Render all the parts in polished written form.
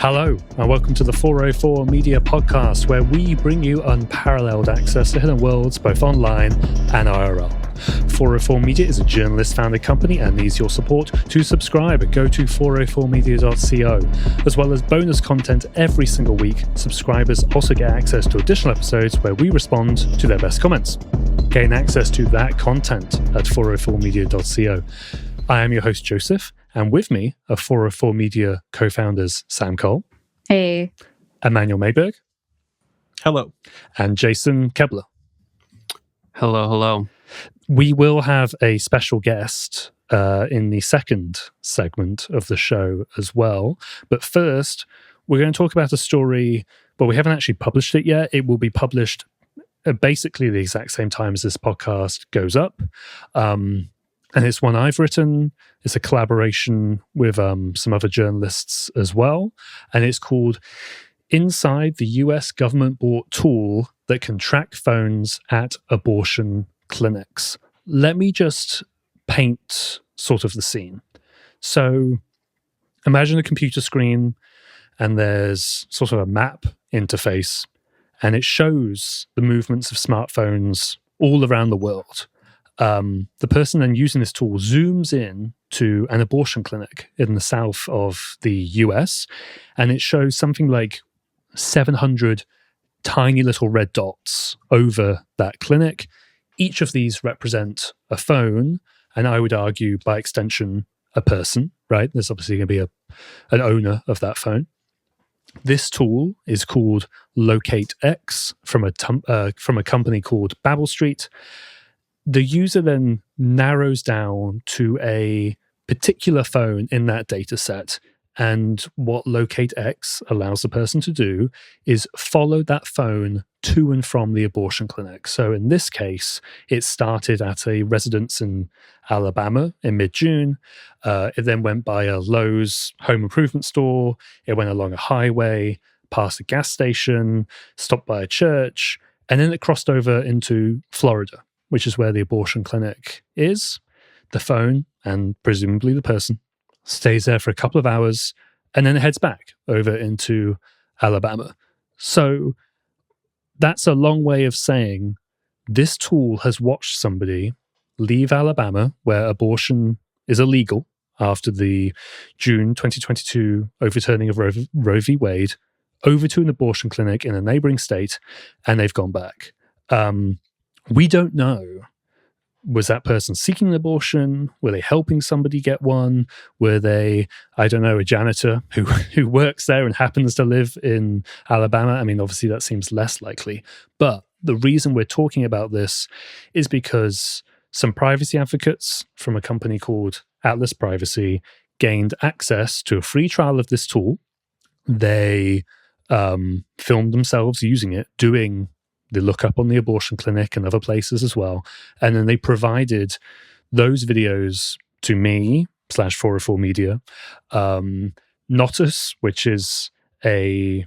Hello, and welcome to the 404 Media Podcast, where we bring you unparalleled access to hidden worlds, both online and IRL. 404 Media is a journalist-founded company and needs your support. To subscribe, go to 404media.co. As well as bonus content every single week, subscribers also get access to additional episodes where we respond to their best comments. Gain access to that content at 404media.co. I am your host, Joseph, and with me are 404 Media co-founders Sam Cole. Hey. Emanuel Mayberg. Hello. And Jason Kebler. Hello, hello. We will have a special guest in the second segment of the show as well. But first, we're going to talk about a story, but we haven't actually published it yet. It will be published basically the exact same time as this podcast goes up. And it's one I've written. It's a collaboration with some other journalists as well. And it's called Inside the US Government Bought Tool That Can Track Phones at Abortion Clinics. Let me just paint sort of the scene. So imagine a computer screen and there's sort of a map interface and it shows the movements of smartphones all around the world. The person then using this tool zooms in to an abortion clinic in the south of the US, and it shows something like 700 tiny little red dots over that clinic. Each of these represent a phone, and I would argue by extension a person, right? There's obviously going to be an owner of that phone. This tool is called LocateX from a company called Babel Street. The user then narrows down to a particular phone in that data set. And what LocateX allows the person to do is follow that phone to and from the abortion clinic. So in this case, it started at a residence in Alabama in mid-June. It then went by a Lowe's home improvement store. It went along a highway, past a gas station, stopped by a church, and then it crossed over into Florida, which is where the abortion clinic is. The phone, and presumably the person, stays there for a couple of hours, and then it heads back over into Alabama. So that's a long way of saying this tool has watched somebody leave Alabama, where abortion is illegal after the June 2022 overturning of Roe v. Wade, over to an abortion clinic in a neighboring state, and they've gone back. We don't know. Was that person seeking an abortion? Were they helping somebody get one? Were they, I don't know, a janitor who works there and happens to live in Alabama? I mean, obviously that seems less likely. But the reason we're talking about this is because some privacy advocates from a company called Atlas Privacy gained access to a free trial of this tool. They filmed themselves using it, doing the lookup on the abortion clinic and other places as well. And then they provided those videos to me /404 Media. Notus, which is a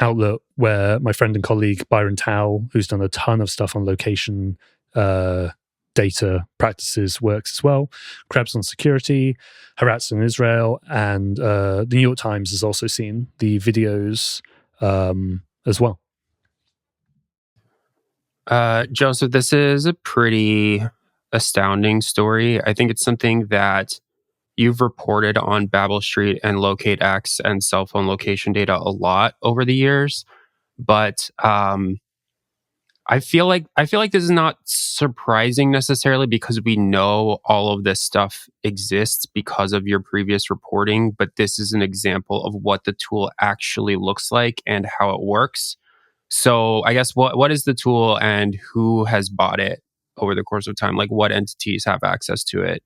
outlet where my friend and colleague Byron Tao, who's done a ton of stuff on location data practices, works as well. Krebs on security, Haaretz in Israel, and the New York Times has also seen the videos as well. Joseph, this is a pretty astounding story. I think it's something that you've reported on Babel Street and LocateX and cell phone location data a lot over the years, but I feel like this is not surprising necessarily because we know all of this stuff exists because of your previous reporting, but this is an example of what the tool actually looks like and how it works. So I guess what is the tool and who has bought it over the course of time? Like what entities have access to it?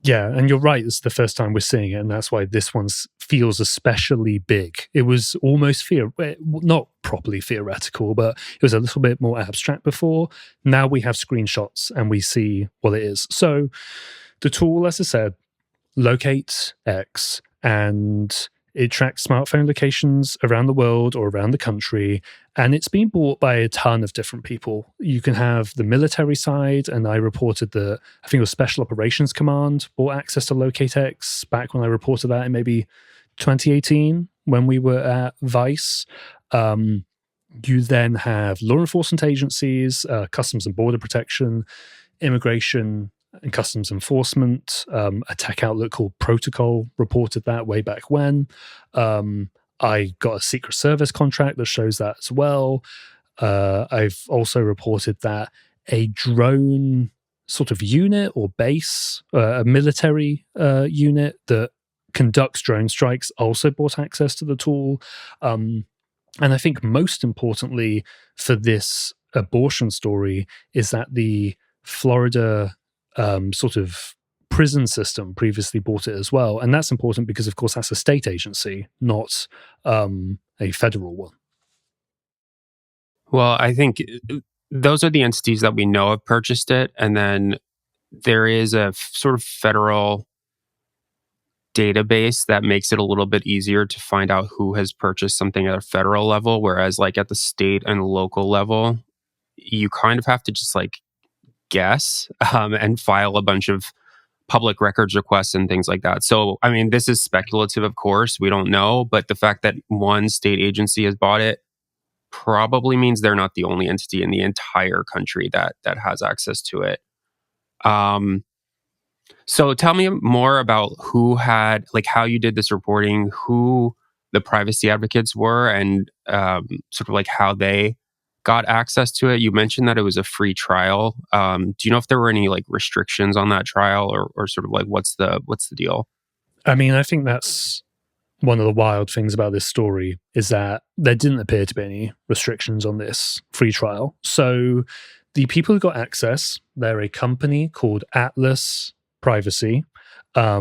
Yeah, and you're right. It's the first time we're seeing it, and that's why this one feels especially big. It was almost not properly theoretical, but it was a little bit more abstract before. Now we have screenshots and we see what it is. So the tool, as I said, locates X, and it tracks smartphone locations around the world or around the country, and it's been bought by a ton of different people. You can have the military side, and I reported that I think it was Special Operations Command bought access to LocateX back when I reported that in maybe 2018 when we were at Vice. You then have law enforcement agencies, Customs and Border Protection, Immigration and Customs Enforcement. A tech outlet called Protocol reported that way back when. I got a Secret Service contract that shows that as well. I've also reported that a drone sort of unit or base, a military unit that conducts drone strikes, also bought access to the tool. And I think most importantly for this abortion story is that the Florida sort of prison system previously bought it as well. And that's important because, of course, that's a state agency, not a federal one. Well, I think those are the entities that we know have purchased it. And then there is a sort of federal database that makes it a little bit easier to find out who has purchased something at a federal level. Whereas like at the state and local level, you kind of have to just like guess and file a bunch of public records requests and things like that. So, I mean, this is speculative, of course. We don't know. But the fact that one state agency has bought it probably means they're not the only entity in the entire country that has access to it. So tell me more about who had, like, how you did this reporting, who the privacy advocates were, and sort of like how they got access to it. You mentioned that it was a free trial. Do you know if there were any like restrictions on that trial, or sort of like what's the deal? I mean, I think that's one of the wild things about this story is that there didn't appear to be any restrictions on this free trial. So the people who got access, they're a company called Atlas Privacy. They're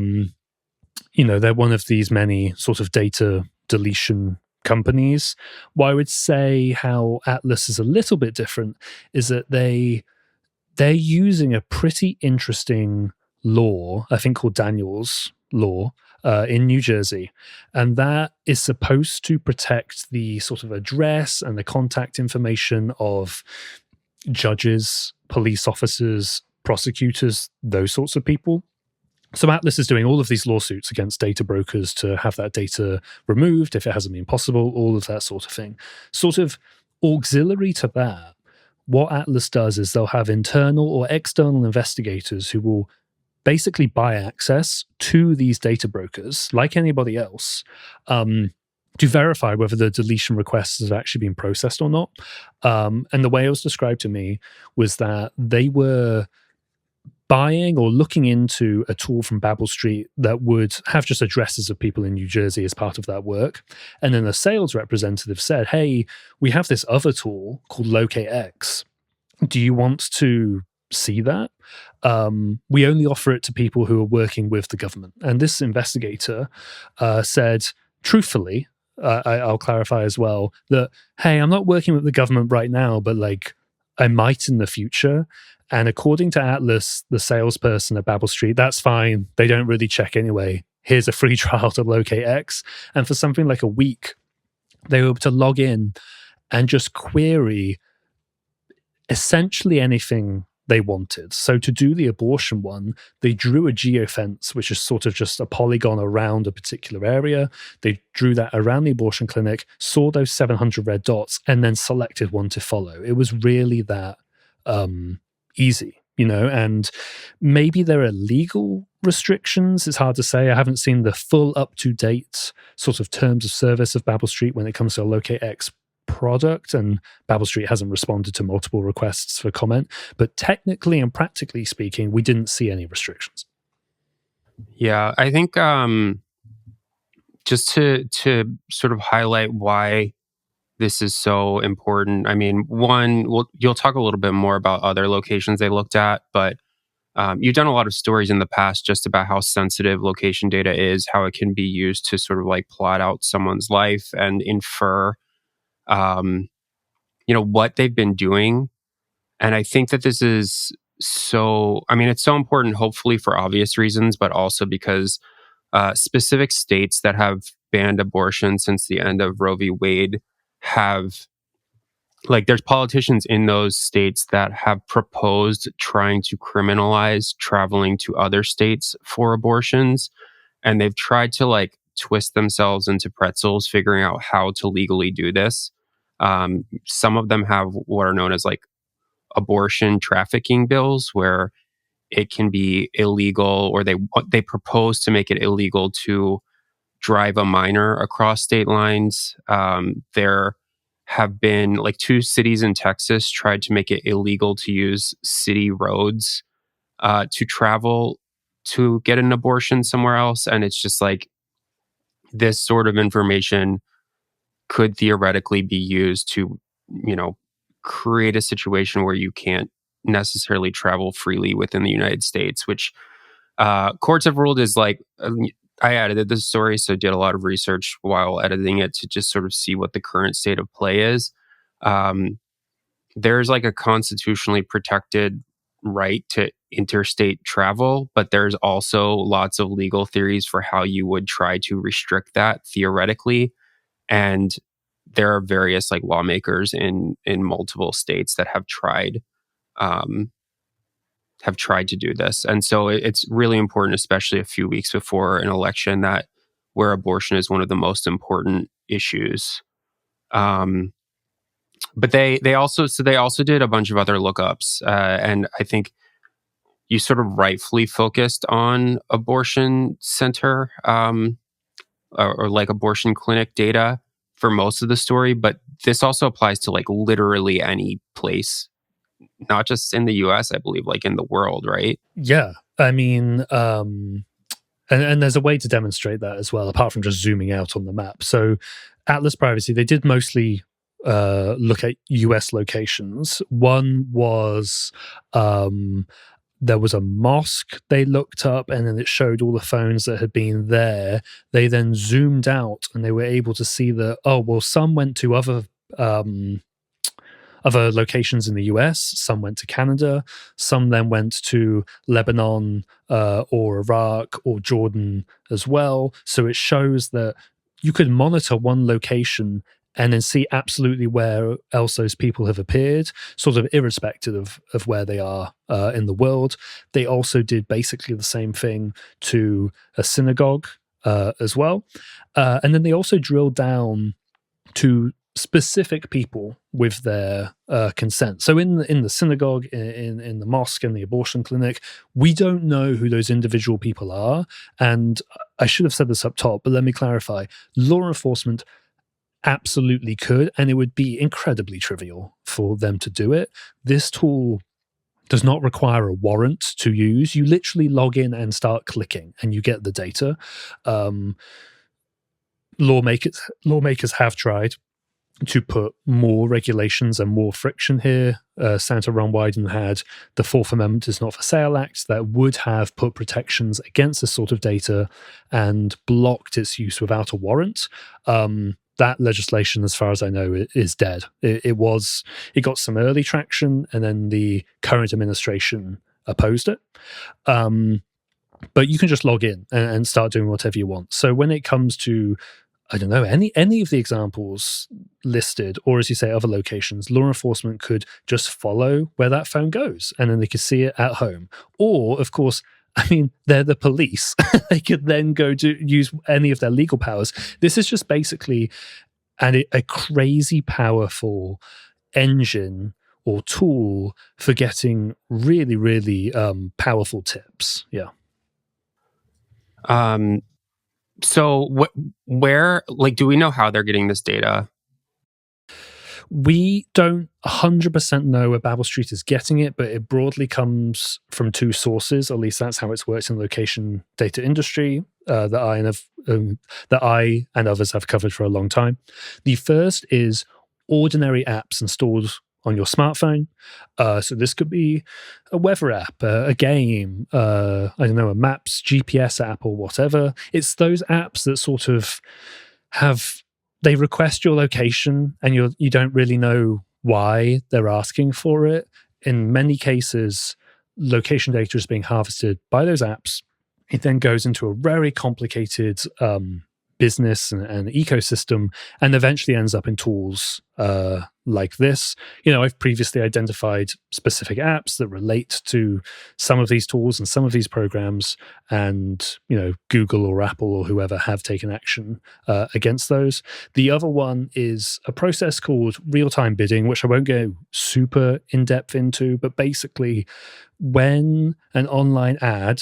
one of these many sort of data deletion companies. What I would say how Atlas is a little bit different is that they're using a pretty interesting law, I think called Daniels law, in New Jersey. And that is supposed to protect the sort of address and the contact information of judges, police officers, prosecutors, those sorts of people. So Atlas is doing all of these lawsuits against data brokers to have that data removed if it hasn't been possible, all of that sort of thing. Sort of auxiliary to that, what Atlas does is they'll have internal or external investigators who will basically buy access to these data brokers, like anybody else, to verify whether the deletion requests have actually been processed or not. And the way it was described to me was that they were buying or looking into a tool from Babel Street that would have just addresses of people in New Jersey as part of that work. And then a sales representative said, hey, we have this other tool called LocateX. Do you want to see that? We only offer it to people who are working with the government. And this investigator said, truthfully, I'll clarify as well, that, hey, I'm not working with the government right now, but like I might in the future. And according to Atlas, the salesperson at Babel Street, that's fine. They don't really check anyway. Here's a free trial to LocateX. And for something like a week, they were able to log in and just query essentially anything they wanted. So to do the abortion one, they drew a geofence, which is sort of just a polygon around a particular area. They drew that around the abortion clinic, saw those 700 red dots, and then selected one to follow. It was really that easy, and maybe there are legal restrictions. It's hard to say. I haven't seen the full up-to-date sort of terms of service of Babel Street when it comes to a LocateX product, and Babel Street hasn't responded to multiple requests for comment. But technically and practically speaking, we didn't see any restrictions. Yeah, I think just to sort of highlight why this is so important. I mean, one, you'll talk a little bit more about other locations they looked at, but you've done a lot of stories in the past just about how sensitive location data is, how it can be used to sort of like plot out someone's life and infer, what they've been doing. And I think that this is it's so important, hopefully for obvious reasons, but also because specific states that have banned abortion since the end of Roe v. Wade have, like, there's politicians in those states that have proposed trying to criminalize traveling to other states for abortions. And they've tried to like twist themselves into pretzels figuring out how to legally do this. Some of them have what are known as like abortion trafficking bills, where it can be illegal, or they propose to make it illegal to drive a minor across state lines. There have been like 2 cities in Texas tried to make it illegal to use city roads to travel to get an abortion somewhere else. And it's just like this sort of information could theoretically be used to, you know, create a situation where you can't necessarily travel freely within the United States, which courts have ruled is like, I edited this story, so did a lot of research while editing it to just sort of see what the current state of play is. There's like a constitutionally protected right to interstate travel, but there's also lots of legal theories for how you would try to restrict that theoretically. And there are various like lawmakers in multiple states that have tried to do this. And so it's really important, especially a few weeks before an election, that where abortion is one of the most important issues. But they also did a bunch of other lookups, and I think you sort of rightfully focused on abortion center or like abortion clinic data for most of the story, but this also applies to like literally any place, not just in the US, I believe, like in the world, right? Yeah. I mean, and there's a way to demonstrate that as well, apart from just zooming out on the map. So Atlas Privacy, they did mostly look at US locations. One was there was a mosque they looked up, and then it showed all the phones that had been there. They then zoomed out and they were able to see that, oh, well, some went to other locations in the US, some went to Canada, some then went to Lebanon or Iraq or Jordan as well. So it shows that you could monitor one location and then see absolutely where else those people have appeared, sort of irrespective of where they are in the world. They also did basically the same thing to a synagogue as well. And then they also drilled down to specific people with their consent. So in the synagogue, in the mosque, in the abortion clinic, we don't know who those individual people are. And I should have said this up top, but let me clarify. Law enforcement absolutely could, and it would be incredibly trivial for them to do it. This tool does not require a warrant to use. You literally log in and start clicking, and you get the data. Lawmakers have tried to put more regulations and more friction here. Senator Ron Wyden had the Fourth Amendment is Not for Sale Act that would have put protections against this sort of data and blocked its use without a warrant. That legislation, as far as I know, is dead. It got some early traction, and then the current administration opposed it. But you can just log in and start doing whatever you want. So when it comes to, I don't know, any of the examples listed, or as you say, other locations, law enforcement could just follow where that phone goes, and then they could see it at home. Or, of course, I mean, they're the police. They could then go to use any of their legal powers. This is just basically a crazy powerful engine or tool for getting really, really powerful tips. Yeah. So where, like, do we know how they're getting this data? We don't 100% know where Babel Street is getting it, but it broadly comes from 2 sources. At least that's how it's worked in the location data industry that I and others have covered for a long time. The first is ordinary apps installed on your smartphone. So this could be a weather app, a game, I don't know, a maps GPS app or whatever. It's those apps that sort of they request your location and you don't really know why they're asking for it. In many cases, location data is being harvested by those apps. It then goes into a very complicated business and ecosystem, and eventually ends up in tools like this. I've previously identified specific apps that relate to some of these tools and some of these programs, and Google or Apple or whoever have taken action against those. The other one is a process called real-time bidding, which I won't go super in-depth into, but basically when an online ad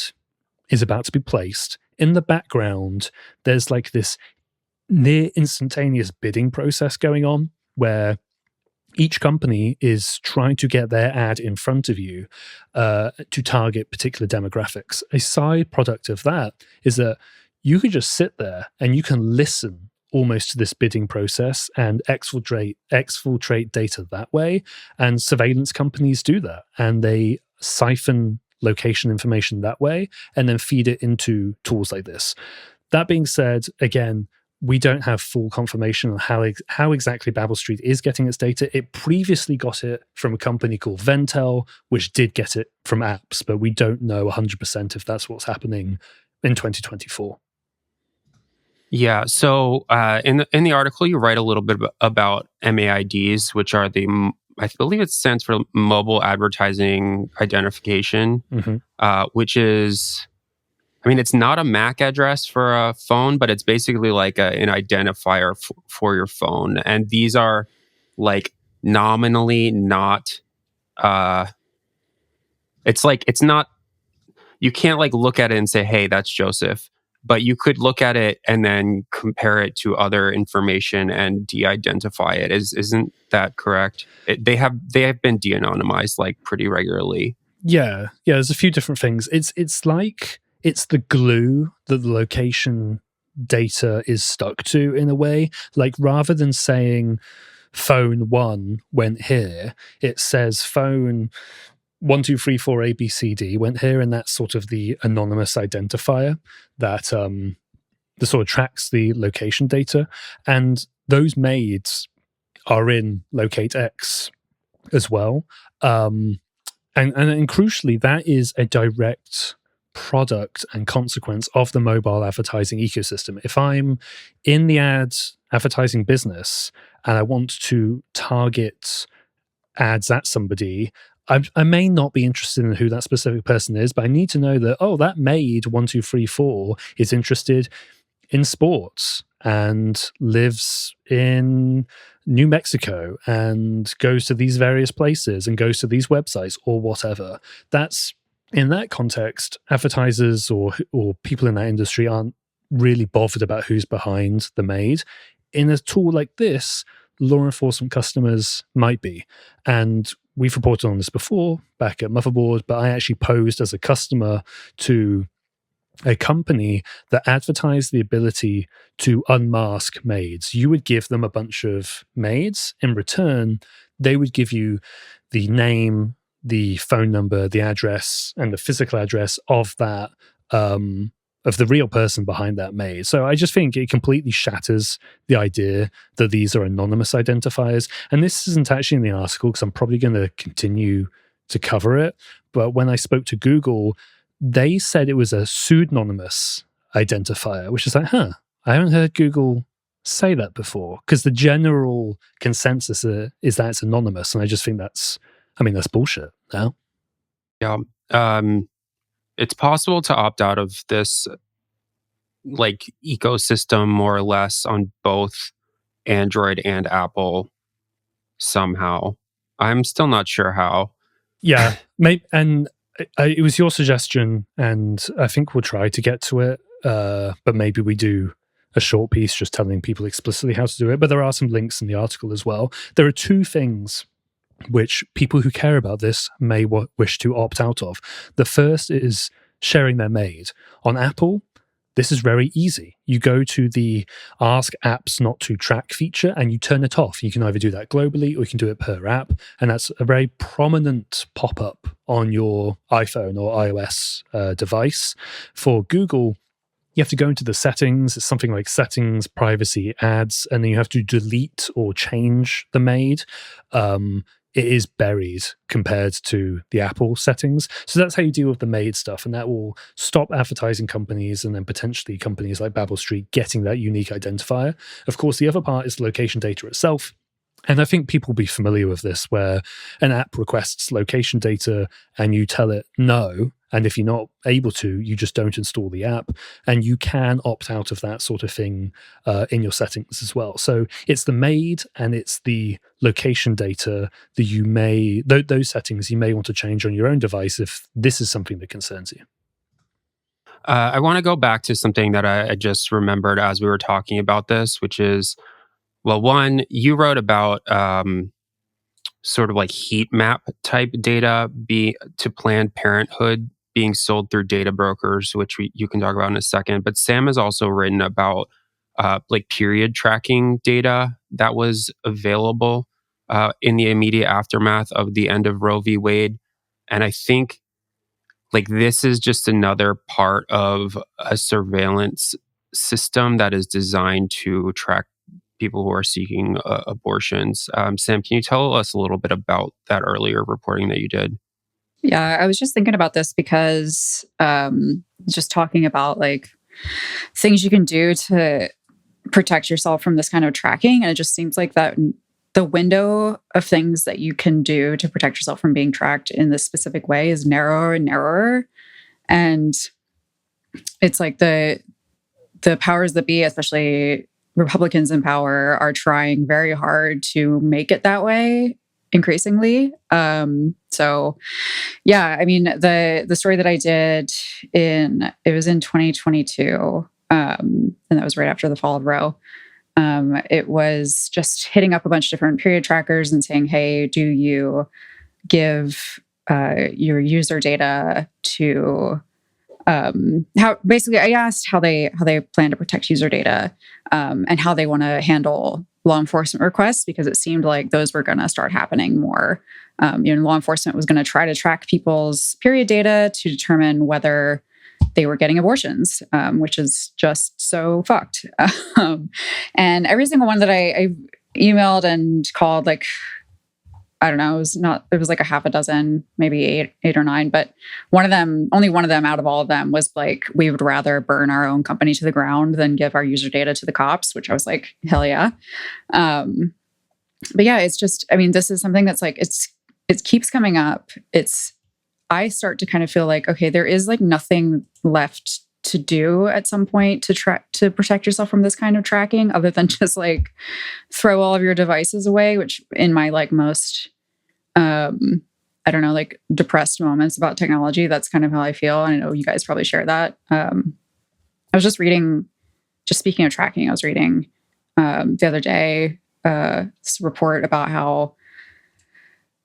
is about to be placed, in the background there's like this near instantaneous bidding process going on where each company is trying to get their ad in front of you to target particular demographics. A side product of that is that you could just sit there and you can listen almost to this bidding process and exfiltrate data that way. And surveillance companies do that, and they siphon location information that way and then feed it into tools like this. That being said, again, we don't have full confirmation on how exactly Babel Street is getting its data. It previously got it from a company called Ventel, which did get it from apps, but we don't know 100% if that's what's happening in 2024. Yeah. So in the article, you write a little bit about MAIDs, which are I believe it stands for Mobile Advertising Identification, which is, it's not a MAC address for a phone, but it's basically like an identifier for your phone. And these are like nominally not, it's not, you can't like look at it and say, hey, that's Joseph. But you could look at it and then compare it to other information and de-identify it. Isn't that correct? They have been de-anonymized like pretty regularly. Yeah. There's a few different things. It's like it's the glue that the location data is stuck to in a way. Like rather than saying phone 1 went here, it says phone 1234 ABCD went here, and that's sort of the anonymous identifier that sort of tracks the location data. And those maids are in Locate X as well. And crucially, that is a direct product and consequence of the mobile advertising ecosystem. If I'm in the ads advertising business and I want to target ads at somebody, I may not be interested in who that specific person is, but I need to know that, that maid 1234 is interested in sports and lives in New Mexico and goes to these various places and goes to these websites or whatever. That's, in that context, advertisers or people in that industry aren't really bothered about who's behind the maid. In a tool like this, law enforcement customers might be. And we've reported on this before back at Motherboard, but I actually posed as a customer to a company that advertised the ability to unmask maids. You would give them a bunch of maids. In return, they would give you the name, the phone number, the address, and the physical address of that of the real person behind that maid. So I just think it completely shatters the idea that these are anonymous identifiers. And this isn't actually in the article because I'm probably going to continue to cover it. But when I spoke to Google, they said it was a pseudonymous identifier, which is like, I haven't heard Google say that before, because the general consensus is that it's anonymous. And I just think that's bullshit now. Yeah. It's possible to opt out of this like ecosystem more or less on both Android and Apple somehow. I'm still not sure how. Yeah, and it was your suggestion, and I think we'll try to get to it. But maybe we do a short piece just telling people explicitly how to do it. But there are some links in the article as well. There are two things which people who care about this may wish to opt out of. The first is sharing their maid. On Apple, this is very easy. You go to the Ask Apps Not to Track feature and you turn it off. You can either do that globally or you can do it per app. And that's a very prominent pop-up on your iPhone or iOS device. For Google, you have to go into the settings. It's something like settings, privacy, ads, and then you have to delete or change the maid. It is buried compared to the Apple settings. So that's how you deal with the maid stuff, and that will stop advertising companies and then potentially companies like Babel Street getting that unique identifier. Of course, the other part is the location data itself. And I think people will be familiar with this, where an app requests location data and you tell it no. And if you're not able to, you just don't install the app. And you can opt out of that sort of thing in your settings as well. So it's the MAID and it's the location data that you may, those settings you may want to change on your own device if this is something that concerns you. I want to go back to something that I just remembered as we were talking about this, which is, well, one, you wrote about sort of like heat map type data to Planned Parenthood being sold through data brokers, which you can talk about in a second. But Sam has also written about like period tracking data that was available in the immediate aftermath of the end of Roe v. Wade. And I think like this is just another part of a surveillance system that is designed to track people who are seeking abortions. Sam, can you tell us a little bit about that earlier reporting that you did? Yeah, I was just thinking about this because just talking about like things you can do to protect yourself from this kind of tracking. And it just seems like that the window of things that you can do to protect yourself from being tracked in this specific way is narrower and narrower. And it's like the powers that be, especially Republicans in power, are trying very hard to make it that way increasingly. So yeah, I mean, the story that I did it was in 2022, and that was right after the fall of Roe. It was just hitting up a bunch of different period trackers and saying, hey, do you give your user data to how basically I asked how they plan to protect user data and how they want to handle law enforcement requests, because it seemed like those were going to start happening more. Law enforcement was going to try to track people's period data to determine whether they were getting abortions, which is just so fucked. And every single one that I emailed and called, like, I don't know, it was like a half a dozen, maybe eight or nine, but only one of them out of all of them was like, we would rather burn our own company to the ground than give our user data to the cops, which I was like, hell yeah. But yeah, it's just, I mean, this is something that's like, it keeps coming up. I start to kind of feel like, okay, there is like nothing left to do at some point to protect yourself from this kind of tracking, other than just like throw all of your devices away, which in my like most, I don't know, like depressed moments about technology, that's kind of how I feel. And I know you guys probably share that. I was just speaking of tracking, I was reading the other day this report about how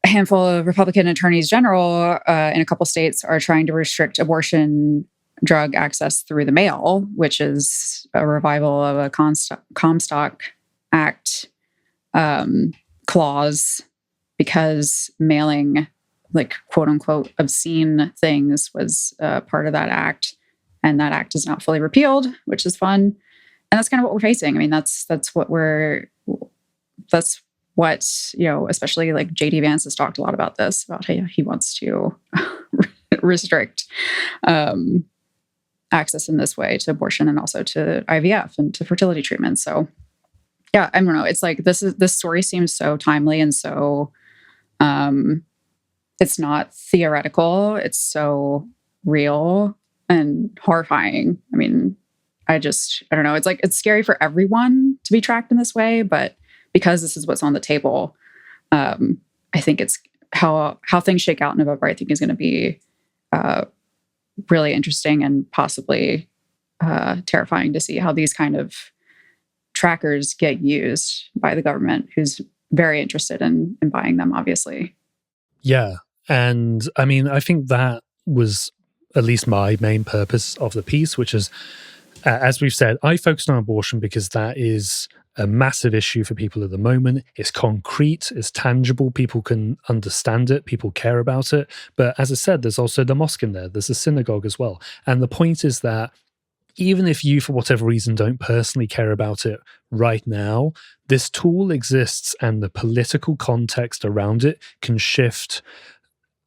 a handful of Republican attorneys general in a couple states are trying to restrict abortion drug access through the mail, which is a revival of a Comstock Act clause, because mailing like quote unquote obscene things was part of that act, and that act is not fully repealed, which is fun. And that's kind of what we're facing. I mean, that's what especially like JD Vance has talked a lot about this, about how he wants to restrict access in this way to abortion and also to IVF and to fertility treatment. So yeah, I don't know. It's like this story seems so timely and so it's not theoretical. It's so real and horrifying. I mean, I don't know. It's like, it's scary for everyone to be tracked in this way, but because this is what's on the table, I think it's how things shake out in November, I think is going to be really interesting and possibly terrifying to see how these kind of trackers get used by the government, who's very interested in buying them, obviously. Yeah. And I mean, I think that was at least my main purpose of the piece, which is, as we've said, I focused on abortion because that is a massive issue for people at the moment. It's concrete, it's tangible, people can understand it, people care about it. But as I said, there's also the mosque in there, there's a synagogue as well. And the point is that even if you, for whatever reason, don't personally care about it right now, this tool exists and the political context around it can shift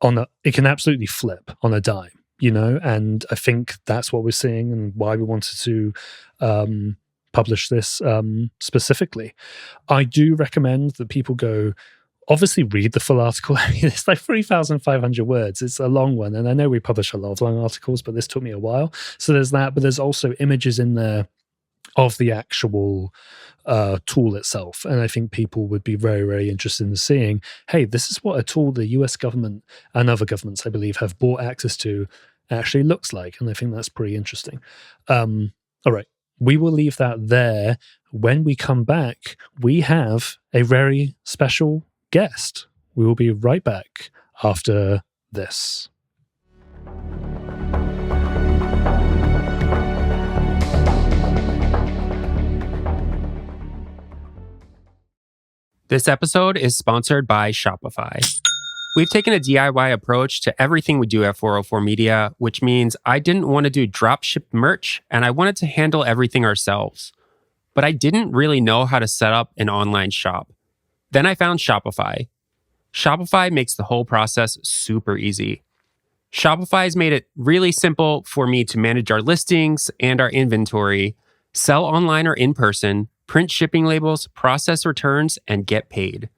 it can absolutely flip on a dime, And I think that's what we're seeing and why we wanted to publish this specifically. I do recommend that people go, obviously read the full article. It's like 3,500 words. It's a long one. And I know we publish a lot of long articles, but this took me a while. So there's that, but there's also images in there of the actual tool itself. And I think people would be very, very interested in seeing, hey, this is what a tool the US government and other governments, I believe, have bought access to actually looks like. And I think that's pretty interesting. All right. We will leave that there. When we come back, we have a very special guest. We will be right back after this. This episode is sponsored by Shopify. We've taken a DIY approach to everything we do at 404 Media, which means I didn't want to do dropship merch and I wanted to handle everything ourselves. But I didn't really know how to set up an online shop. Then I found Shopify. Shopify makes the whole process super easy. Shopify has made it really simple for me to manage our listings and our inventory, sell online or in person, print shipping labels, process returns, and get paid.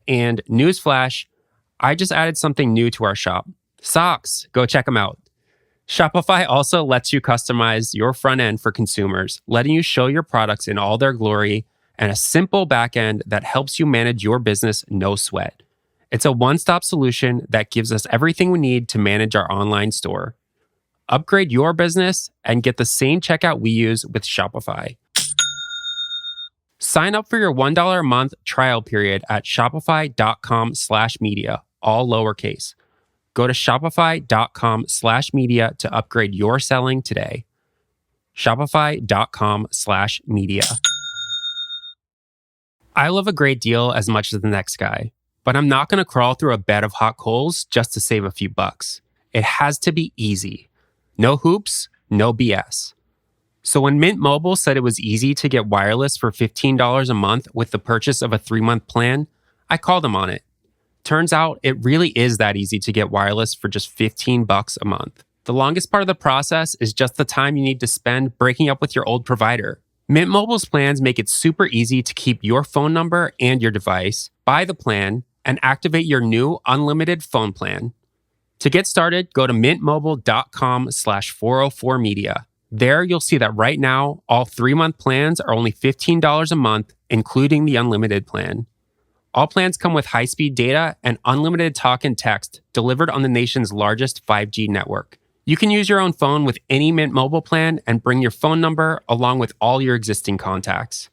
And newsflash, I just added something new to our shop. Socks. Go check them out. Shopify also lets you customize your front end for consumers, letting you show your products in all their glory, and a simple back end that helps you manage your business no sweat. It's a one-stop solution that gives us everything we need to manage our online store. Upgrade your business and get the same checkout we use with Shopify. Sign up for your $1 a month trial period at shopify.com/media, all lowercase. Go to shopify.com/media to upgrade your selling today. Shopify.com/media. I love a great deal as much as the next guy, but I'm not going to crawl through a bed of hot coals just to save a few bucks. It has to be easy. No hoops, no BS. So when Mint Mobile said it was easy to get wireless for $15 a month with the purchase of a 3-month plan, I called them on it. Turns out it really is that easy to get wireless for just $15 a month. The longest part of the process is just the time you need to spend breaking up with your old provider. Mint Mobile's plans make it super easy to keep your phone number and your device, buy the plan, and activate your new unlimited phone plan. To get started, go to mintmobile.com/404media. There, you'll see that right now, all 3-month plans are only $15 a month, including the unlimited plan. All plans come with high-speed data and unlimited talk and text delivered on the nation's largest 5G network. You can use your own phone with any Mint Mobile plan and bring your phone number along with all your existing contacts.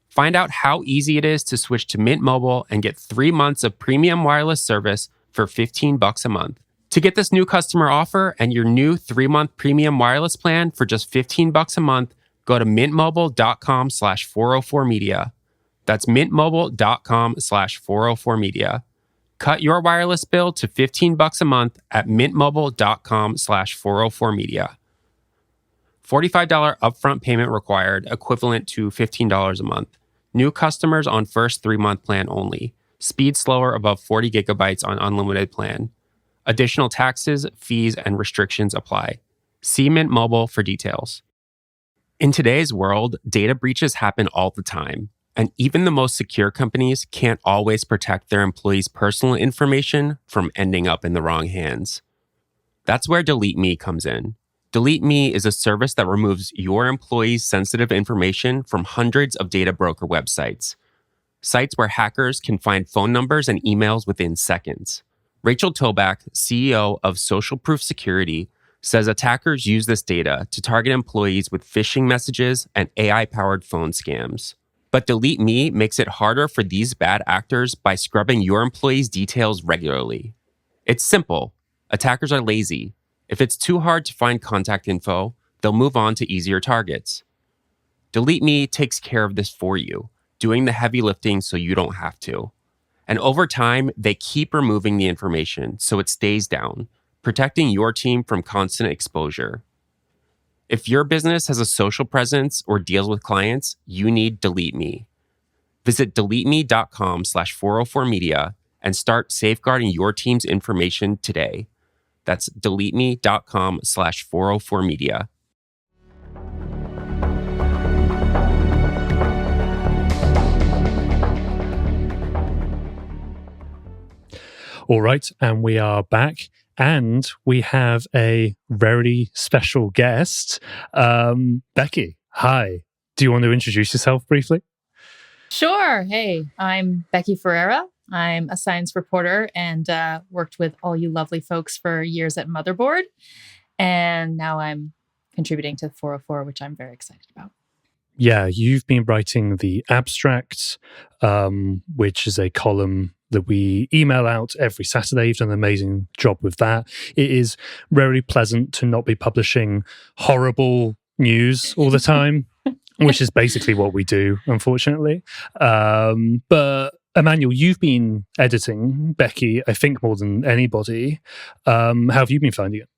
Find out how easy it is to switch to Mint Mobile and get 3 months of premium wireless service for $15 a month. To get this new customer offer and your new 3-month premium wireless plan for just $15 a month, go to mintmobile.com/404media. That's mintmobile.com/404media. Cut your wireless bill to $15 a month at mintmobile.com/404media. $45 upfront payment required, equivalent to $15 a month. New customers on first 3-month plan only. Speed slower above 40 gigabytes on unlimited plan. Additional taxes, fees, and restrictions apply. See Mint Mobile for details. In today's world, data breaches happen all the time, and even the most secure companies can't always protect their employees' personal information from ending up in the wrong hands. That's where DeleteMe comes in. DeleteMe is a service that removes your employees' sensitive information from hundreds of data broker websites, sites where hackers can find phone numbers and emails within seconds. Rachel Toback, CEO of Social Proof Security, says attackers use this data to target employees with phishing messages and AI-powered phone scams. But DeleteMe makes it harder for these bad actors by scrubbing your employees' details regularly. It's simple. Attackers are lazy. If it's too hard to find contact info, they'll move on to easier targets. DeleteMe takes care of this for you, doing the heavy lifting so you don't have to. And over time, they keep removing the information so it stays down, protecting your team from constant exposure. If your business has a social presence or deals with clients, you need DeleteMe. Visit deleteme.com/404media and start safeguarding your team's information today. That's deleteme.com/404media. All right, and we are back, and we have a very special guest. Becky, hi. Do you want to introduce yourself briefly? Sure. Hey, I'm Becky Ferreira. I'm a science reporter and worked with all you lovely folks for years at Motherboard. And now I'm contributing to 404, which I'm very excited about. Yeah, you've been writing the abstract, which is a column that we email out every Saturday. You've done an amazing job with that. It is very pleasant to not be publishing horrible news all the time, which is basically what we do, unfortunately. But Emanuel, you've been editing Becky, I think, more than anybody. How have you been finding it?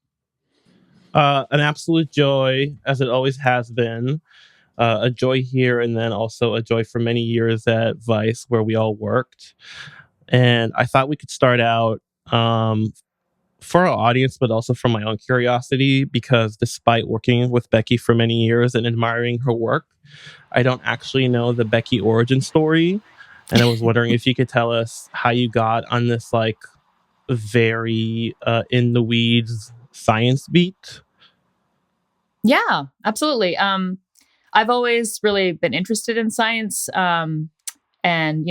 An absolute joy, as it always has been. A joy here, and then also a joy for many years at Vice, where we all worked. And I thought we could start out for our audience, but also from my own curiosity, because despite working with Becky for many years and admiring her work, I don't actually know the Becky origin story. And I was wondering if you could tell us how you got on this like very in the weeds science beat. Yeah, absolutely. I've always really been interested in science. And,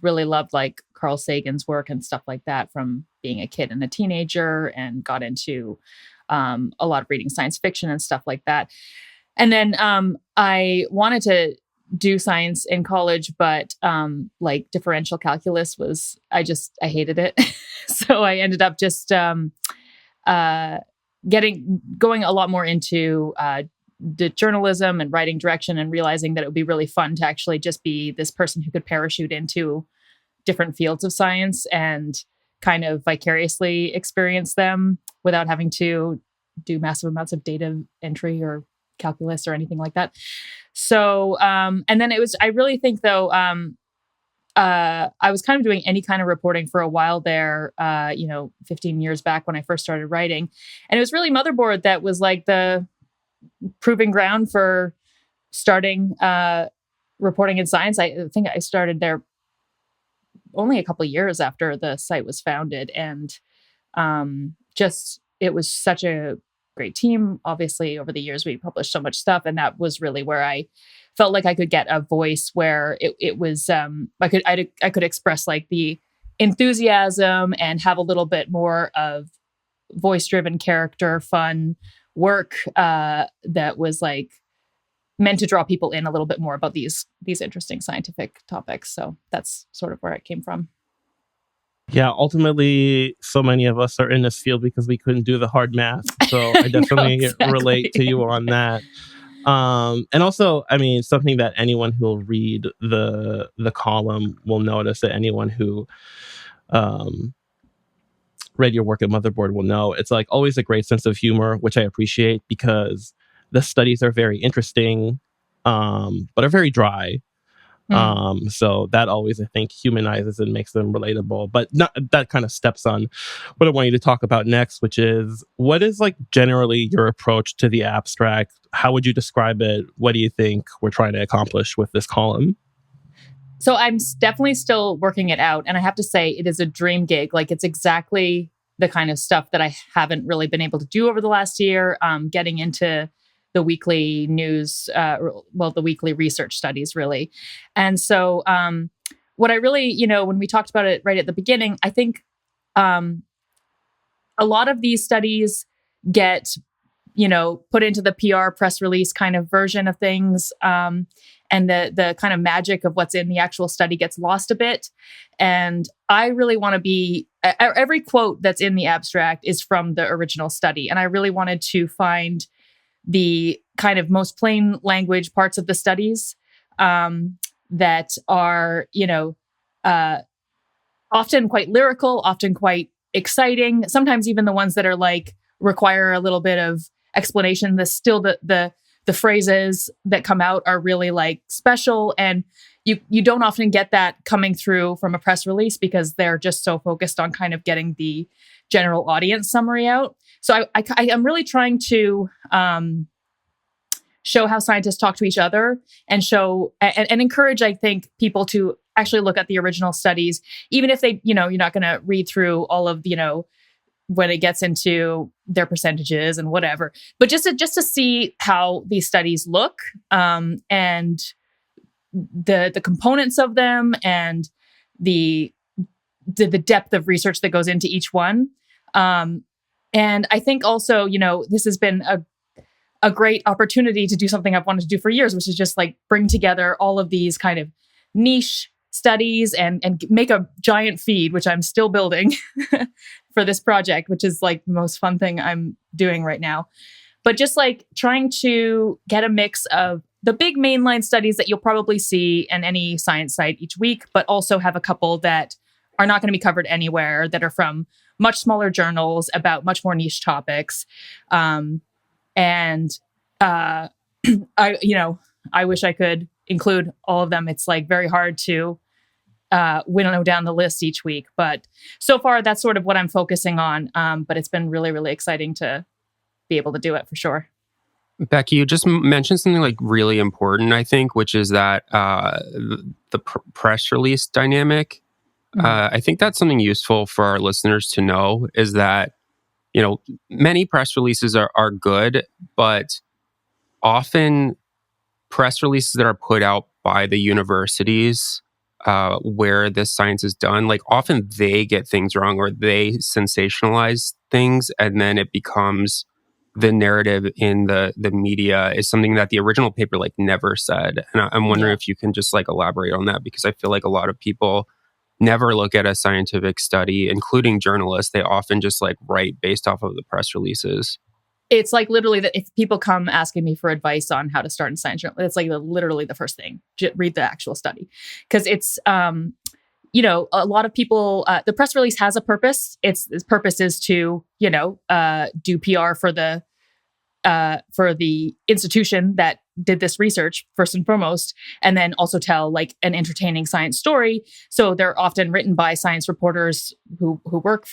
really loved like Carl Sagan's work and stuff like that from being a kid and a teenager, and got into a lot of reading science fiction and stuff like that. And then I wanted to do science in college, but like differential calculus I hated it. So I ended up just going a lot more into the journalism and writing direction, and realizing that it would be really fun to actually just be this person who could parachute into different fields of science and kind of vicariously experience them without having to do massive amounts of data entry or calculus or anything like that. So, and then I really think though, I was kind of doing any kind of reporting for a while there, 15 years back when I first started writing. And it was really Motherboard that was like the proving ground for starting reporting in science. I think I started there only a couple of years after the site was founded, and it was such a great team. Obviously, over the years we published so much stuff, and that was really where I felt like I could get a voice where it was I could express like the enthusiasm and have a little bit more of voice-driven character, fun work that was like meant to draw people in a little bit more about these interesting scientific topics. So that's sort of where it came from. Yeah, ultimately, so many of us are in this field because we couldn't do the hard math. So I definitely relate to you on that. And also, I mean, something that anyone who will read the column will notice, that anyone who read your work at Motherboard will know, it's like always a great sense of humor, which I appreciate, because the studies are very interesting, but are very dry. So that always, I think, humanizes and makes them relatable. But that kind of steps on what I want you to talk about next, which is, what is like generally your approach to the abstract? How would you describe it? What do you think we're trying to accomplish with this column? So I'm definitely still working it out. And I have to say, it is a dream gig. Like, it's exactly the kind of stuff that I haven't really been able to do over the last year. Getting into the weekly news, the weekly research studies, really. And so what I really, when we talked about it right at the beginning, I think a lot of these studies get, put into the PR press release kind of version of things. And the kind of magic of what's in the actual study gets lost a bit. And I really want to be, every quote that's in the abstract is from the original study. And I really wanted to find the kind of most plain language parts of the studies that are, often quite lyrical, often quite exciting. Sometimes even the ones that are like require a little bit of explanation. The phrases that come out are really like special, and you don't often get that coming through from a press release because they're just so focused on kind of getting the general audience summary out. So I am really trying to show how scientists talk to each other, and show and encourage, I think, people to actually look at the original studies, even if they, you're not going to read through all of, when it gets into their percentages and whatever, but just to see how these studies look, and the components of them, and the depth of research that goes into each one. And I think also, this has been a great opportunity to do something I've wanted to do for years, which is just like bring together all of these kind of niche studies and make a giant feed, which I'm still building for this project, which is like the most fun thing I'm doing right now. But just like trying to get a mix of the big mainline studies that you'll probably see in any science site each week, but also have a couple that are not going to be covered anywhere, that are from much smaller journals about much more niche topics. I wish I could include all of them. It's like very hard to winnow down the list each week, but so far that's sort of what I'm focusing on. But it's been really, really exciting to be able to do it for sure. Becky, you just mentioned something like really important, I think, which is that the press release dynamic. I think that's something useful for our listeners to know, is that, many press releases are good, but often press releases that are put out by the universities where this science is done, like often they get things wrong or they sensationalize things, and then it becomes the narrative in the media is something that the original paper like never said. And I'm wondering if you can just like elaborate on that, because I feel like a lot of people never look at a scientific study, including journalists. They often just like write based off of the press releases. It's like literally that if people come asking me for advice on how to start in science journal, it's like literally the first thing, read the actual study. Because it's, a lot of people, the press release has a purpose. Its purpose is to, do PR for the institution that did this research first and foremost, and then also tell like an entertaining science story. So they're often written by science reporters who work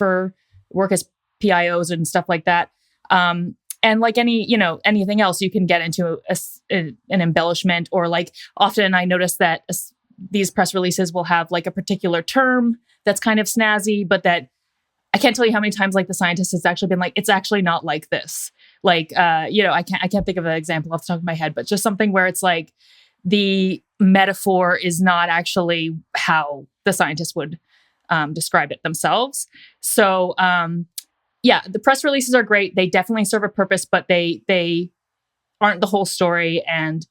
as PIOs and stuff like that. And like anything else, you can get into an embellishment, or like often I notice that these press releases will have like a particular term that's kind of snazzy, but that I can't tell you how many times like the scientist has actually been like, it's actually not like this. Like, I can't think of an example off the top of my head, but just something where it's like the metaphor is not actually how the scientists would describe it themselves. So, the press releases are great. They definitely serve a purpose, but they aren't the whole story. And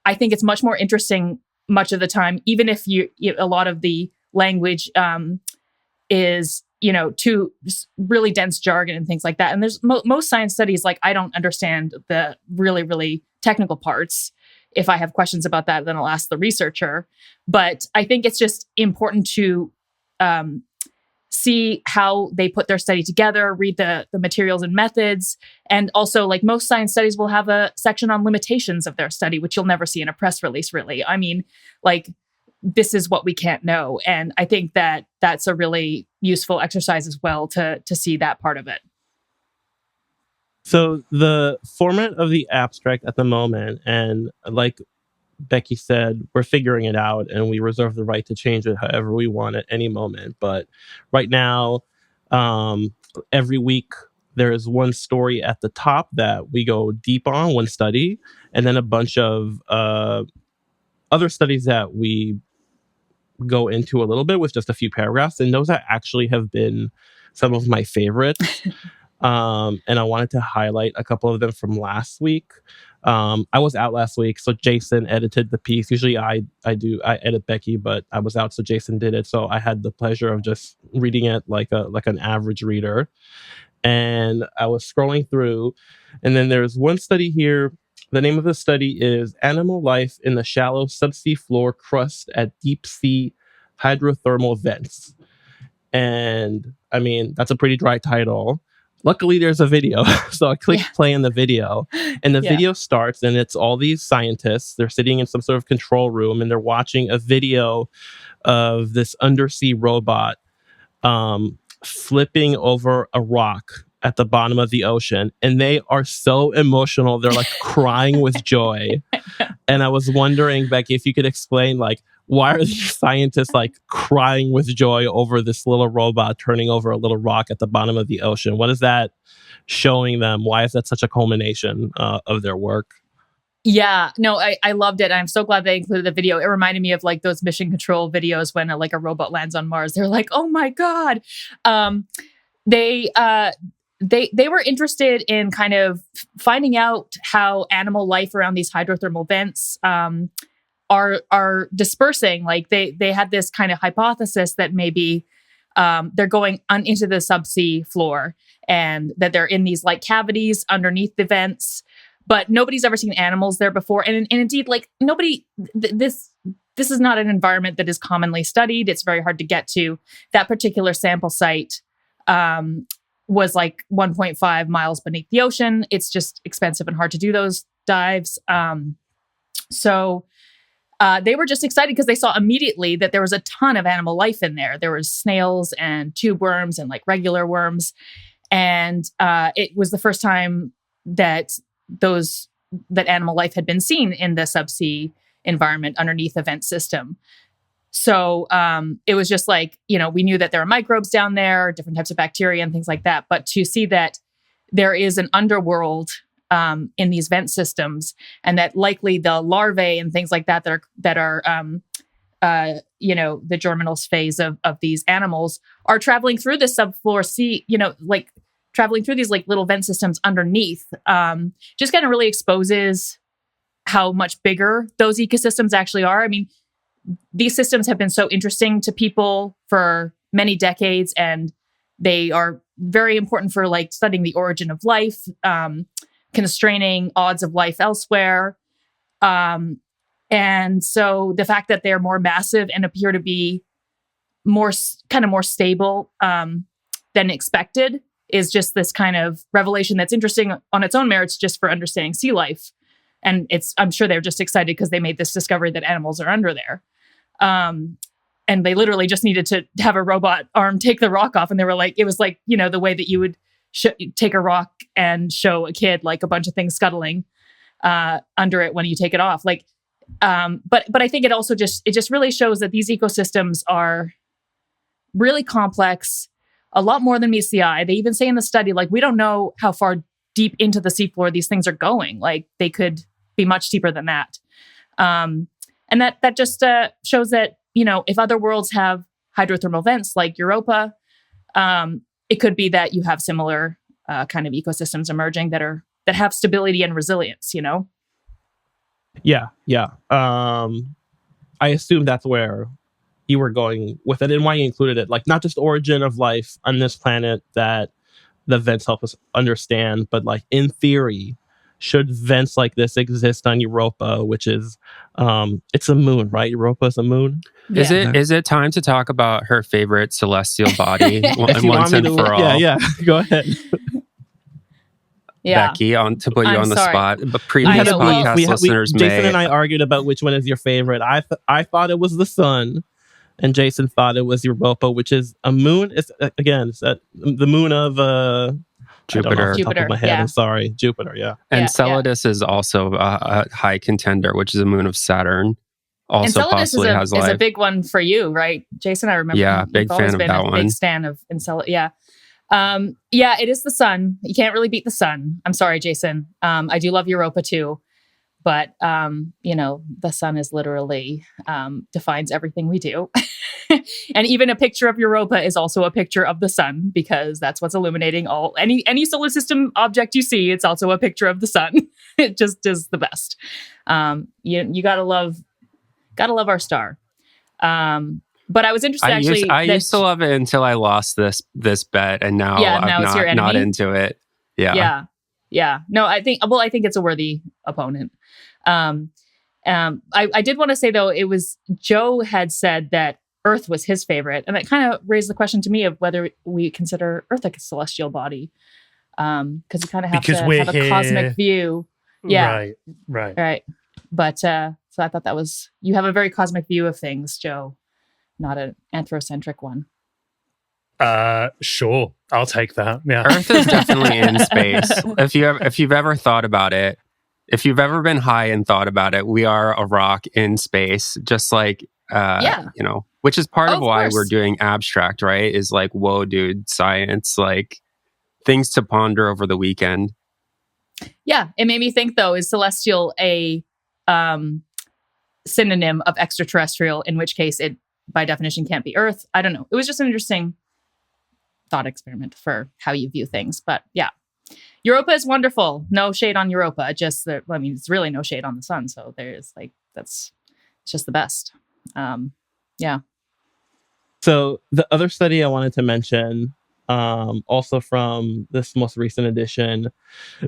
I think it's much more interesting much of the time, even if a lot of the language is, too really dense jargon and things like that. And there's most science studies, like I don't understand the really, really technical parts. If I have questions about that, then I'll ask the researcher. But I think it's just important to see how they put their study together, read the materials and methods. And also, like most science studies will have a section on limitations of their study, which you'll never see in a press release, really. I mean, like, this is what we can't know. And I think that that's a really useful exercise as well to see that part of it. So the format of the abstract at the moment, and like Becky said, we're figuring it out and we reserve the right to change it however we want at any moment. But right now, every week, there is one story at the top that we go deep on, one study, and then a bunch of other studies that we go into a little bit with just a few paragraphs. And those actually have been some of my favorites. And I wanted to highlight a couple of them from last week. I was out last week, so Jason edited the piece. Usually I edit Becky, but I was out, so Jason did it. So I had the pleasure of just reading it like an average reader. And I was scrolling through, and then there's one study here. The name of the study is Animal Life in the Shallow Subsea Floor Crust at Deep Sea Hydrothermal Vents. And I mean, that's a pretty dry title. Luckily, there's a video. So I clicked play on the video, and the video starts, and it's all these scientists. They're sitting in some sort of control room, and they're watching a video of this undersea robot flipping over a rock at the bottom of the ocean. And they are so emotional. They're like crying with joy. And I was wondering, Becky, if you could explain like why are these scientists like crying with joy over this little robot turning over a little rock at the bottom of the ocean? What is that showing them? Why is that such a culmination of their work? Yeah, no, I loved it. I'm so glad they included the video. It reminded me of like those mission control videos when like a robot lands on Mars. They're like, oh my God. They were interested in kind of finding out how animal life around these hydrothermal vents are dispersing. Like they had this kind of hypothesis that maybe they're going into the subsea floor and that they're in these like cavities underneath the vents. But nobody's ever seen animals there before. And indeed, like this is not an environment that is commonly studied. It's very hard to get to. That particular sample site was like 1.5 miles beneath the ocean. It's just expensive and hard to do those dives. So they were just excited because they saw immediately that there was a ton of animal life in there. There was snails and tube worms and like regular worms. And it was the first time that animal life had been seen in the subsea environment underneath the vent system. So it was just like, we knew that there are microbes down there, different types of bacteria and things like that. But to see that there is an underworld in these vent systems, and that likely the larvae and things like that are the germinal phase of these animals are traveling through the subfloor sea, like traveling through these like little vent systems underneath, just kind of really exposes how much bigger those ecosystems actually are. I mean, these systems have been so interesting to people for many decades, and they are very important for like studying the origin of life, constraining odds of life elsewhere. And so the fact that they're more massive and appear to be more stable than expected is just this kind of revelation that's interesting on its own merits just for understanding sea life. And I'm sure they're just excited because they made this discovery that animals are under there. And they literally just needed to have a robot arm take the rock off. And they were like, it was like, the way that you would take a rock and show a kid like a bunch of things scuttling under it when you take it off. Like, but I think it also just really shows that these ecosystems are really complex, a lot more than meets the eye. They even say in the study, like, we don't know how far deep into the seafloor these things are going. Like, they could be much deeper than that. And that just shows that, if other worlds have hydrothermal vents like Europa, it could be that you have similar kind of ecosystems emerging that have stability and resilience, Yeah. I assume that's where you were going with it and why you included it. Like, not just origin of life on this planet that the vents help us understand, but like in theory, should vents like this exist on Europa, which is it's a moon, right? Europa is a moon. Yeah. Is it time to talk about her favorite celestial body once and for all? Yeah. Go ahead. Yeah. Becky, to put you I'm on the sorry. spot. But previous podcast listeners may. Jason and I argued about which one is your favorite. I thought it was the sun, and Jason thought it was Europa, which is a moon. It's the moon of Jupiter. Top of my head. Yeah. I'm sorry, Jupiter. Yeah. And Yeah, Enceladus is also a high contender, which is a moon of Saturn. Also Enceladus possibly has life. is a big one for you, right, Jason? I remember. Yeah, you've big always fan of been that a one. big stan of Enceladus. Yeah. It is the sun. You can't really beat the sun. I'm sorry, Jason. I do love Europa too, but the sun is literally defines everything we do. And even a picture of Europa is also a picture of the sun, because that's what's illuminating any solar system object you see. It's also a picture of the sun. It just is the best. You gotta love our star. But I was interested I used to love it until I lost this bet, and now I'm not into it. Yeah. No, I think it's a worthy opponent. I did want to say though, it was Joe had said that Earth was his favorite, and it kind of raised the question to me of whether we consider Earth a celestial body, because you kind of have to have a cosmic view. Yeah, right. But so I thought you have a very cosmic view of things, Joe, not an anthrocentric one. Sure, I'll take that. Yeah, Earth is definitely in space. If you've ever thought about it, if you've ever been high and thought about it, we are a rock in space, just like Yeah. Which is part Oh, of of why course. we're doing abstract, right? Is like, whoa, dude, science, like things to ponder over the weekend. Yeah, it made me think though, is celestial a synonym of extraterrestrial, in which case it by definition can't be Earth? I don't know. It was just an interesting thought experiment for how you view things. But yeah, Europa is wonderful. No shade on Europa. Just that, I mean, it's really no shade on the sun. So there's like, it's just the best. Yeah. So the other study I wanted to mention, also from this most recent edition,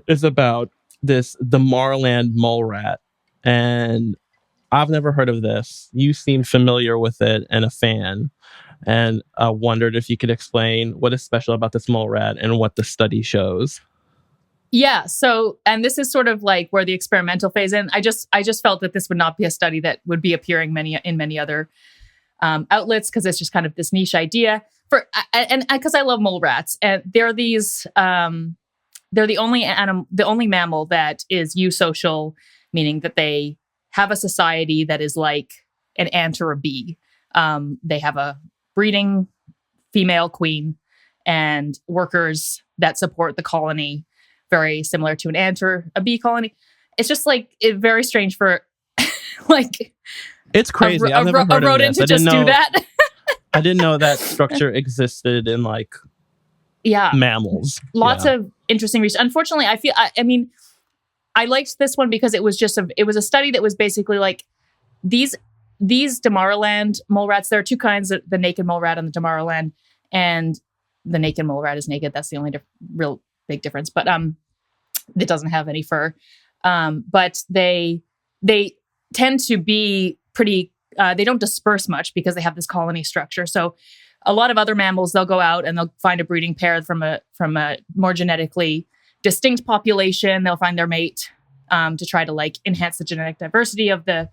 is about the Marland Mole Rat. And I've never heard of this. You seem familiar with it and a fan. And I wondered if you could explain what is special about this mole rat and what the study shows. Yeah. So, and this is sort of like where the experimental phase in. I just felt that this would not be a study that would be appearing in many other outlets, because it's just kind of this niche idea and because I love mole rats, and they're these they're the only mammal that is eusocial, meaning that they have a society that is like an ant or a bee. They have a breeding female queen and workers that support the colony, very similar to an ant or a bee colony. It's just like very strange for like it's crazy. I've never heard a rodent of this. to just do that. I didn't know that structure existed in like mammals. Lots of interesting research. Unfortunately, I mean, I liked this one because it was a study that was basically like these Damaraland mole rats. There are two kinds: the naked mole rat and the Damaraland. And the naked mole rat is naked. That's the only real big difference. But it doesn't have any fur. But they tend to be pretty. They don't disperse much because they have this colony structure. So a lot of other mammals, they'll go out and they'll find a breeding pair from a more genetically distinct population. They'll find their mate to try to like enhance the genetic diversity of the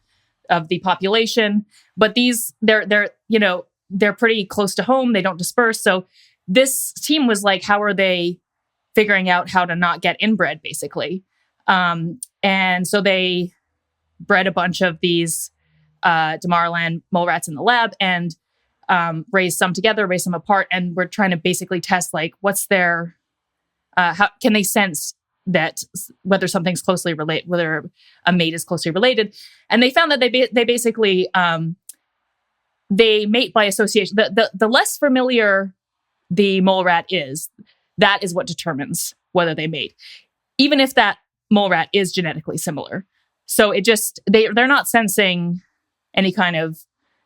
population. But they're pretty close to home. They don't disperse. So this team was like, how are they figuring out how to not get inbred, basically? And so they bred a bunch of these Damaraland mole rats in the lab and raised some together, raised some apart. And we're trying to basically test like what's their, how can they sense that whether something's closely related, whether a mate is closely related. And they found that they basically, they mate by association. The less familiar the mole rat is, that is what determines whether they mate, even if that mole rat is genetically similar. So it just, they're not sensing any kind of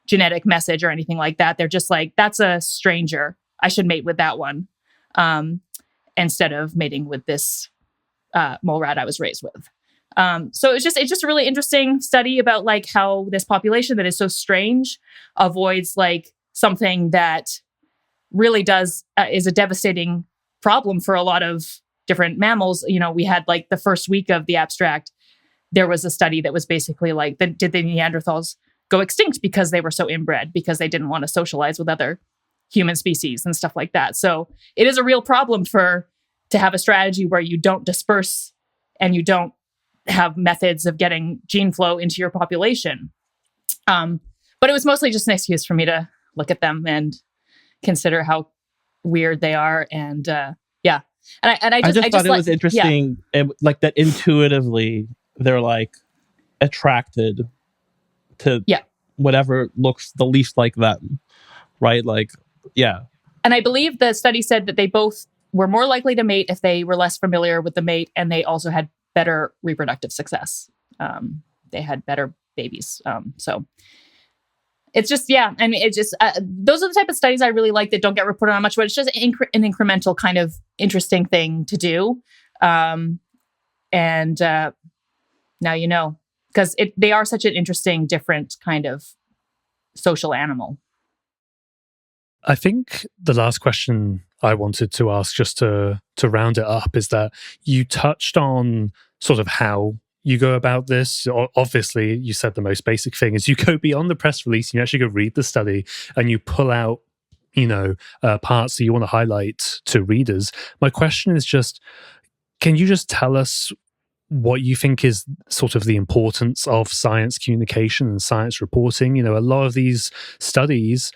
genetic message or anything like that. They're just like, that's a stranger. I should mate with that one instead of mating with this mole rat I was raised with. So it's just a really interesting study about like how this population that is so strange avoids like something that really is a devastating problem for a lot of different mammals. You know, we had like the first week of the abstract, there was a study that was basically like, did the Neanderthals go extinct because they were so inbred, because they didn't want to socialize with other human species and stuff like that. So it is a real problem to have a strategy where you don't disperse and you don't have methods of getting gene flow into your population. But it was mostly just an excuse for me to look at them and consider how weird they are. And yeah. And I just thought it was interesting, like that intuitively they're like attracted to whatever looks the least like them, right? Like, yeah. And I believe the study said that they both were more likely to mate if they were less familiar with the mate, and they also had better reproductive success. They had better babies. So it's just, I mean, it's just, those are the type of studies I really like that don't get reported on much, but it's just an incremental kind of interesting thing to do. And now you know, because they are such an interesting, different kind of social animal. I think the last question I wanted to ask, just to round it up, is that you touched on sort of how you go about this. Obviously, you said the most basic thing is you go beyond the press release, you actually go read the study, and you pull out, parts that you want to highlight to readers. My question is just, can you just tell us what you think is sort of the importance of science communication and science reporting. You know, a lot of these studies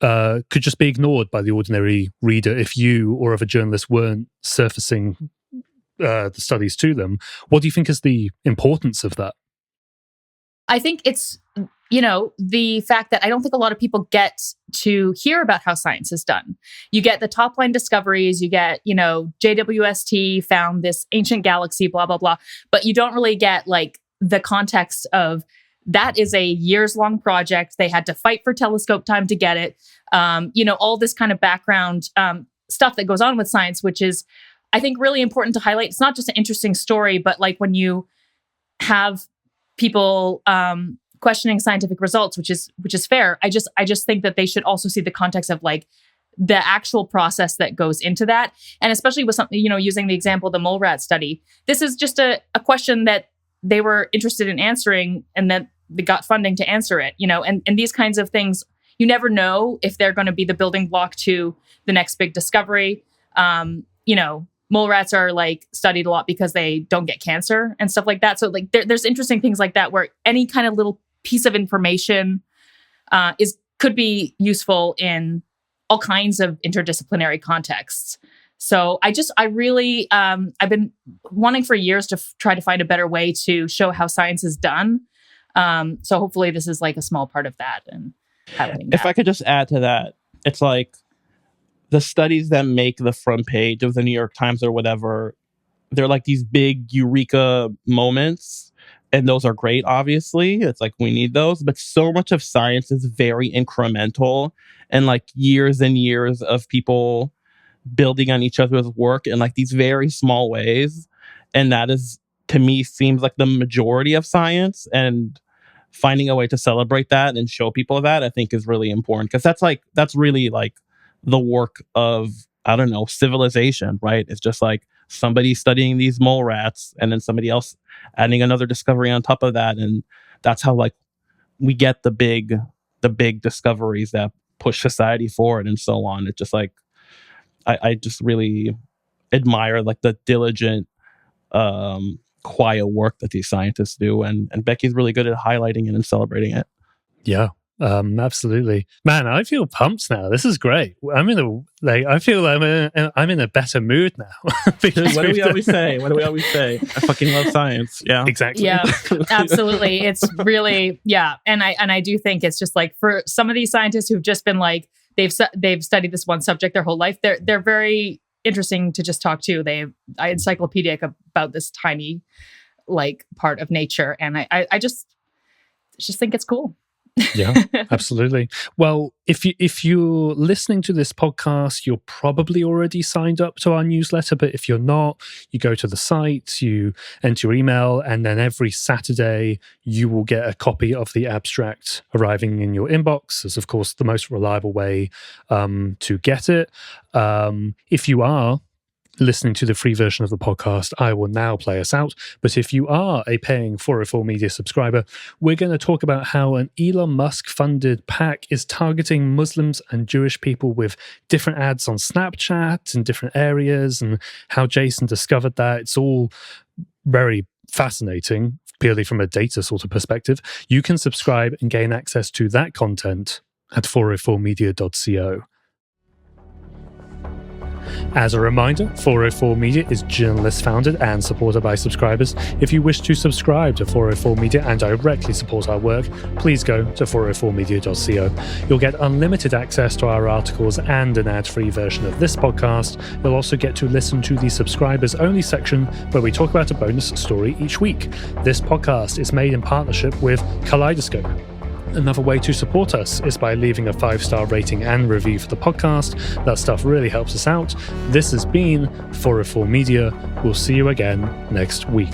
could just be ignored by the ordinary reader if you or other journalists weren't surfacing the studies to them. What do you think is the importance of that? I think it's, the fact that I don't think a lot of people get to hear about how science is done. You get the top line discoveries, you get, JWST found this ancient galaxy, blah, blah, blah. But you don't really get like the context of that is a years-long project. They had to fight for telescope time to get it. All this kind of background stuff that goes on with science, which is, I think, really important to highlight. It's not just an interesting story, but like when you have people questioning scientific results, which is fair. I just think that they should also see the context of like the actual process that goes into that, and especially with something, using the example of the mole rat study. This is just a question that they were interested in answering, and then they got funding to answer it. And these kinds of things, you never know if they're going to be the building block to the next big discovery. Mole rats are like studied a lot because they don't get cancer and stuff like that. So like there's interesting things like that where any kind of little piece of information could be useful in all kinds of interdisciplinary contexts. So I've been wanting for years to try to find a better way to show how science is done. So hopefully this is like a small part of that and highlighting that. If I could just add to that, it's like the studies that make the front page of the New York Times or whatever, they're like these big eureka moments. And those are great, obviously. It's like we need those. But so much of science is very incremental and like years and years of people building on each other's work in like these very small ways. And that is, to me, seems like the majority of science. And finding a way to celebrate that and show people that, I think, is really important. Because that's really like the work of, I don't know, civilization, right? It's just like somebody studying these mole rats and then somebody else adding another discovery on top of that. And that's how like we get the big discoveries that push society forward and so on. It's just like, I just really admire like the diligent, quiet work that these scientists do. And Becky's really good at highlighting it and celebrating it. Yeah. Absolutely, man. I feel pumped now. This is great. I feel I'm in a better mood now. What do we always say? I fucking love science. Yeah, exactly. Yeah, absolutely. It's really, yeah. And I do think it's just like for some of these scientists who've just been like they've studied this one subject their whole life. They're very interesting to just talk to. They're encyclopedic about this tiny like part of nature, and I just think it's cool. Yeah, absolutely. Well, if you're listening to this podcast, you're probably already signed up to our newsletter. But if you're not, you go to the site, you enter your email, and then every Saturday you will get a copy of the abstract arriving in your inbox. It's, of course, the most reliable way to get it. If you are listening to the free version of the podcast, I will now play us out. But if you are a paying 404 Media subscriber, we're going to talk about how an Elon Musk funded PAC is targeting Muslims and Jewish people with different ads on Snapchat in different areas, and how Jason discovered that. It's all very fascinating, purely from a data sort of perspective. You can subscribe and gain access to that content at 404media.co. As a reminder, 404 Media is journalist-founded and supported by subscribers. If you wish to subscribe to 404 Media and directly support our work, please go to 404media.co. You'll get unlimited access to our articles and an ad-free version of this podcast. You'll also get to listen to the subscribers-only section where we talk about a bonus story each week. This podcast is made in partnership with Kaleidoscope. Another way to support us is by leaving a 5-star rating and review for the podcast. That stuff really helps us out. This has been 404 Media. We'll see you again next week.